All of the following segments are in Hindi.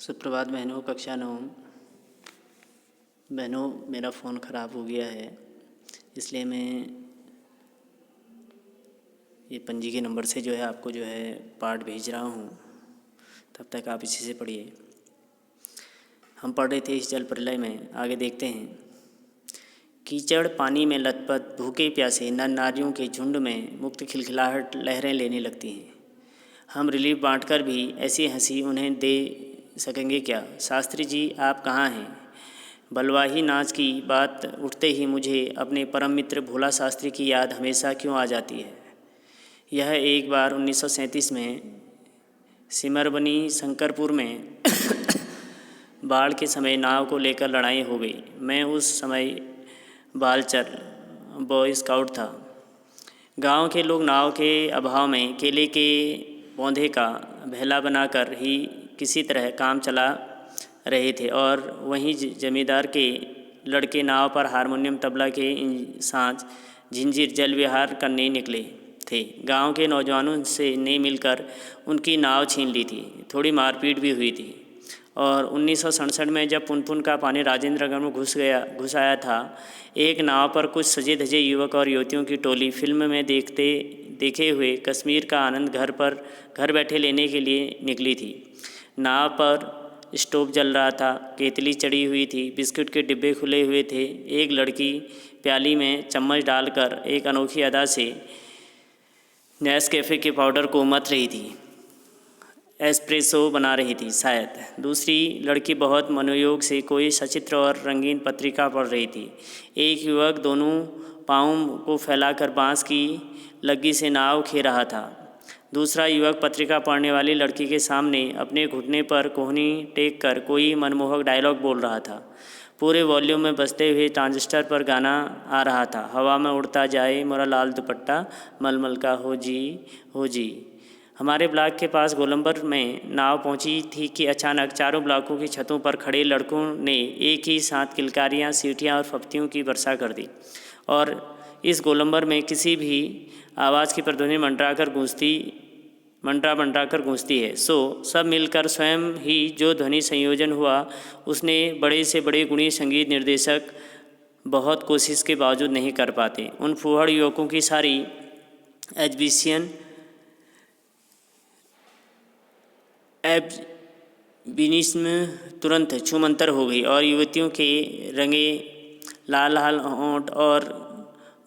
सुप्रभात बहनों, कक्षा 9। बहनों, मेरा फ़ोन ख़राब हो गया है, इसलिए मैं ये पंजी के नंबर से जो है आपको जो है पाठ भेज रहा हूँ। तब तक आप इसी से पढ़िए। हम पढ़ रहे थे इस जल प्रलय में, आगे देखते हैं। कीचड़ पानी में लथपथ भूखे प्यासे नर नारियों के झुंड में मुक्त खिलखिलाहट लहरें लेने लगती हैं। हम रिलीफ बांटकर भी ऐसी हंसी उन्हें दे सकेंगे क्या? शास्त्री जी, आप कहाँ हैं? बलवाही नाच की बात उठते ही मुझे अपने परम मित्र भोला शास्त्री की याद हमेशा क्यों आ जाती है। यह एक बार 1937 में सिमरबनी शंकरपुर में बाढ़ के समय नाव को लेकर लड़ाई हो गई। मैं उस समय बालचर बॉय स्काउट था। गांव के लोग नाव के अभाव में केले के पौधे का भेला बनाकर ही किसी तरह काम चला रहे थे और वहीं जमींदार के लड़के नाव पर हारमोनियम तबला के साथ झिंझिर जल विहार करने निकले थे। गांव के नौजवानों से ने मिलकर उनकी नाव छीन ली थी। थोड़ी मारपीट भी हुई थी और 1967 में जब पुनपुन का पानी राजेंद्रनगर में घुस आया था, एक नाव पर कुछ सजे धजे युवक और युवतियों की टोली फिल्म में देखे हुए कश्मीर का आनंद घर बैठे लेने के लिए निकली थी। नाव पर स्टोव जल रहा था, केतली चढ़ी हुई थी, बिस्कुट के डिब्बे खुले हुए थे। एक लड़की प्याली में चम्मच डालकर एक अनोखी अदा से नेस्कैफे के पाउडर को मथ रही थी, एस्प्रेसो बना रही थी शायद। दूसरी लड़की बहुत मनोयोग से कोई सचित्र और रंगीन पत्रिका पढ़ रही थी। एक युवक दोनों पाँवों को फैलाकर बाँस की लग्गी से नाव खे रहा था। दूसरा युवक पत्रिका पढ़ने वाली लड़की के सामने अपने घुटने पर कोहनी टेक कर कोई मनमोहक डायलॉग बोल रहा था। पूरे वॉल्यूम में बजते हुए ट्रांजिस्टर पर गाना आ रहा था, हवा में उड़ता जाए मोरा लाल दुपट्टा मलमल का हो जी। हमारे ब्लॉक के पास गोलंबर में नाव पहुंची थी कि अचानक चारों ब्लॉकों की छतों पर खड़े लड़कों ने एक ही साथ किलकारियां, सीटियां और फप्तियों की वर्षा कर दी और इस गोलंबर में किसी भी आवाज़ की प्रतिध्वनि मंडरा कर गूंजती है। सो सब मिलकर स्वयं ही जो ध्वनि संयोजन हुआ उसने बड़े से बड़े गुणी संगीत निर्देशक बहुत कोशिश के बावजूद नहीं कर पाते। उन फूहड़ युवकों की सारी एब्बिनिज्म तुरंत छूमंतर हो गई और युवतियों के रंगे लाल होंठ और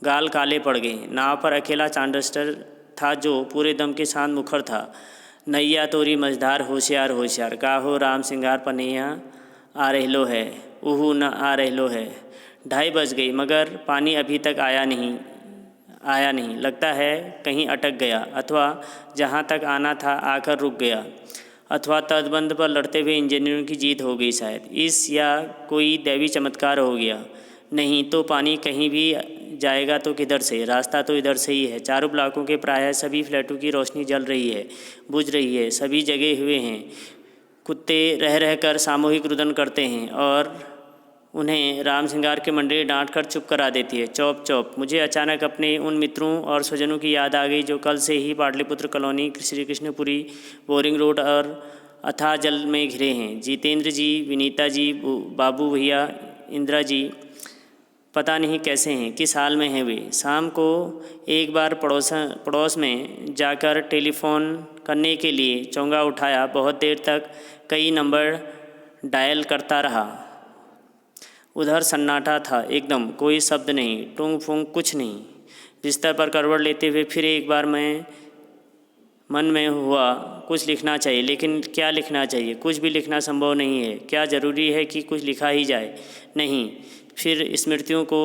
गाल काले पड़ गए। नाव पर अकेला चांडस्टर था जो पूरे दम के साथ मुखर था। नैया तोरी मझधार होशियार काहो राम सिंगार पनैया आ रहलो है, उहू न आ रहलो है। 2:30 बज गई मगर पानी अभी तक आया नहीं। लगता है कहीं अटक गया, अथवा जहाँ तक आना था आकर रुक गया, अथवा तटबंध पर लड़ते हुए इंजीनियरों की जीत हो गई शायद। इस या कोई दैवी चमत्कार हो गया। नहीं तो पानी कहीं भी जाएगा तो किधर से? रास्ता तो इधर से ही है। चारों ब्लॉकों के प्रायः सभी फ्लैटों की रोशनी जल रही है, बुझ रही है, सभी जगे हुए हैं। कुत्ते रह कर सामूहिक रुदन करते हैं और उन्हें राम सिंगार की मंडली डांट कर चुप करा देती है। चौप चौप। मुझे अचानक अपने उन मित्रों और स्वजनों की याद आ गई जो कल से ही Pataliputra colony, Shri Krishnapuri, Boring Road और अथाह जल में घिरे हैं। जितेंद्र जी, विनीता जी, बाबू भैया, इंदिरा जी पता नहीं कैसे हैं, किस हाल में हैं वे। शाम को एक बार पड़ोस में जाकर टेलीफोन करने के लिए चोंगा उठाया। बहुत देर तक कई नंबर डायल करता रहा। उधर सन्नाटा था एकदम, कोई शब्द नहीं, टूंग फूंग कुछ नहीं। बिस्तर पर करवट लेते हुए फिर एक बार मन में हुआ कुछ लिखना चाहिए, लेकिन क्या लिखना चाहिए? कुछ भी लिखना संभव नहीं है। क्या ज़रूरी है कि कुछ लिखा ही जाए? नहीं। फिर स्मृतियों को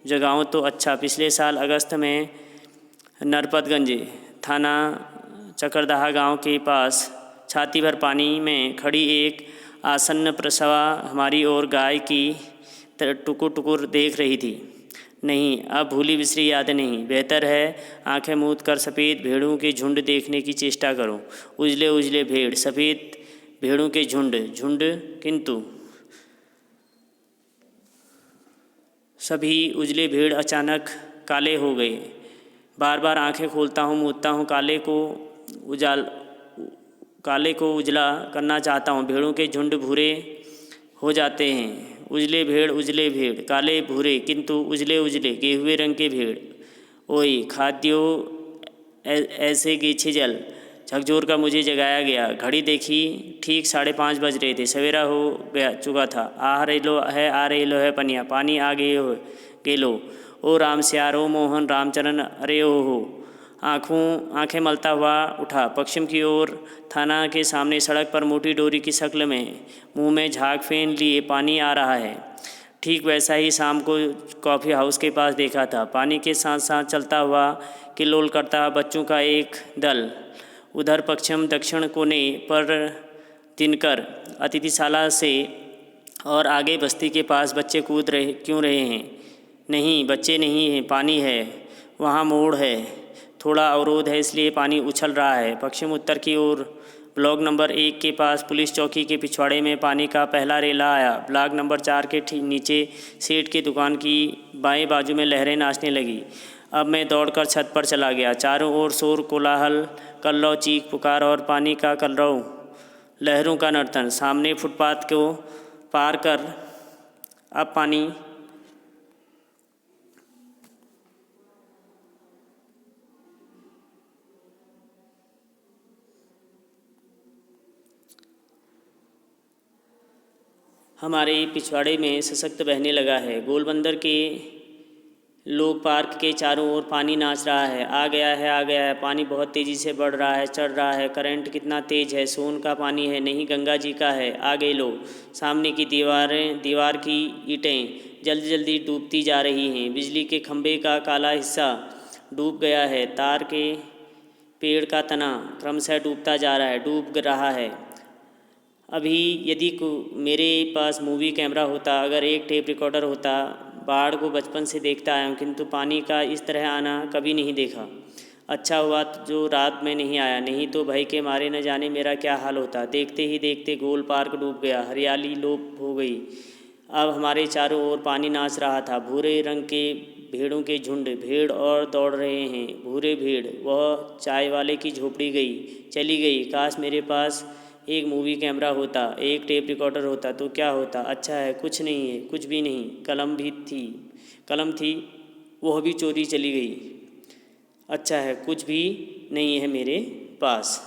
जगाऊं तो अच्छा। पिछले साल अगस्त में नरपतगंज थाना चकरदहा गांव के पास छाती भर पानी में खड़ी एक आसन्न प्रसवा हमारी ओर गाय की टुकुर टुकुर देख रही थी। नहीं, अब भूली बिसरी याद नहीं। बेहतर है आंखें मूंद कर सफ़ेद भेड़ों के झुंड देखने की चेष्टा करो। उजले उजले भेड़, सफ़ेद भेड़ों के झुंड, किंतु सभी उजले भेड़ अचानक काले हो गए। बार बार आंखें खोलता हूँ, मूदता हूँ, काले को उजला करना चाहता हूँ। भेड़ों के झुंड भूरे हो जाते हैं। उजले भेड़ काले भूरे किंतु उजले उजले गेहुए रंग के भेड़। ओई खाद्यो ऐसे गेछे जल। झकझोर का मुझे जगाया गया। घड़ी देखी, ठीक 5:30 बज रहे थे। सवेरा हो गया चुका था। आ रही लो है पनिया, पानी आ गए हो गेलो। ओ राम सियारो मोहन रामचरण अरे ओ हो। आंखें मलता हुआ उठा। पश्चिम की ओर थाना के सामने सड़क पर मोटी डोरी की शक्ल में मुंह में झाग फेन लिए पानी आ रहा है। ठीक वैसा ही शाम को कॉफ़ी हाउस के पास देखा था। पानी के साथ साथ चलता हुआ किल्लोल करता बच्चों का एक दल। उधर पश्चिम दक्षिण कोने पर दिनकर अतिथिशाला से और आगे बस्ती के पास बच्चे कूद रहे क्यों रहे हैं? नहीं, बच्चे नहीं हैं, पानी है। वहाँ मोड़ है, थोड़ा अवरोध है, इसलिए पानी उछल रहा है। पश्चिम उत्तर की ओर ब्लॉक नंबर 1 के पास पुलिस चौकी के पिछवाड़े में पानी का पहला रेला आया। ब्लॉक नंबर 4 के ठीक नीचे सेठ की दुकान की बाएं बाजू में लहरें नाचने लगी। अब मैं दौड़कर छत पर चला गया। चारों ओर शोर कोलाहल, कल्लौ, चीख पुकार और पानी का कलरव, लहरों का नर्तन। सामने फुटपाथ को पार कर अब पानी हमारे पिछवाड़े में सशक्त बहने लगा है। गोलबंदर के लोग पार्क के चारों ओर पानी नाच रहा है। आ गया है। पानी बहुत तेज़ी से बढ़ रहा है, चढ़ रहा है। करंट कितना तेज़ है। सोन का पानी है, नहीं गंगा जी का है। आ गए लो। सामने की दीवार की ईंटें जल्दी जल्दी डूबती जा रही हैं। बिजली के खंभे का काला हिस्सा डूब गया है। तार के पेड़ का तना क्रमशः डूब रहा है। अभी यदि मेरे पास मूवी कैमरा होता, अगर एक टेप रिकॉर्डर होता। बाढ़ को बचपन से देखता आया हूँ, किंतु पानी का इस तरह आना कभी नहीं देखा। अच्छा हुआ जो रात में नहीं आया, नहीं तो भय के मारे न जाने मेरा क्या हाल होता। देखते ही देखते गोल पार्क डूब गया, हरियाली लोप हो गई। अब हमारे चारों ओर पानी नाच रहा था। भूरे रंग के भेड़ों के झुंड भेड़ और दौड़ रहे हैं। भूरे भेड़। वह चाय वाले की झोपड़ी चली गई। काश मेरे पास एक मूवी कैमरा होता, एक टेप रिकॉर्डर होता तो क्या होता। अच्छा है, कुछ नहीं है, कुछ भी नहीं। कलम थी, वह भी चोरी चली गई। अच्छा है, कुछ भी नहीं है मेरे पास।